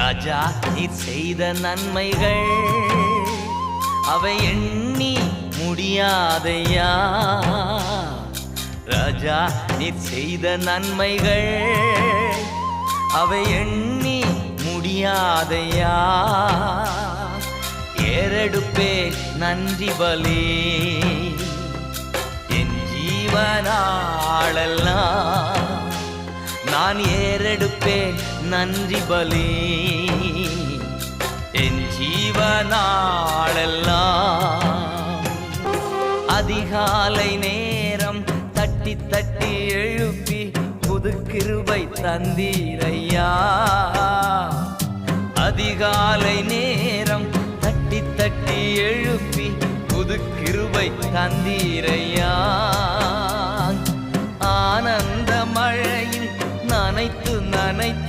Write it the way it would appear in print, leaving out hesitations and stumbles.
ராஜா நீர் செய்த நன்மைகள் அவை எண்ணி முடியாதையா. ராஜா நீர் செய்த நன்மைகள் அவை எண்ணி முடியாதையா. ஏறெடுப்பேன் நன்றி பலி என் ஜீவனாளெல்லாம். நான் ஏறெடுப்பேன் நன்றி பலி என் ஜீவனாளெல்லாம். அதிகாலை நேரம் தட்டி தட்டி எழுப்பி புது கிருபை தந்தீரையா. அதிகாலை நேரம் தட்டி தட்டி எழுப்பி புது கிருபை தந்தீரையா. ஆனந்த மழையில் நனைத்து நனைத்து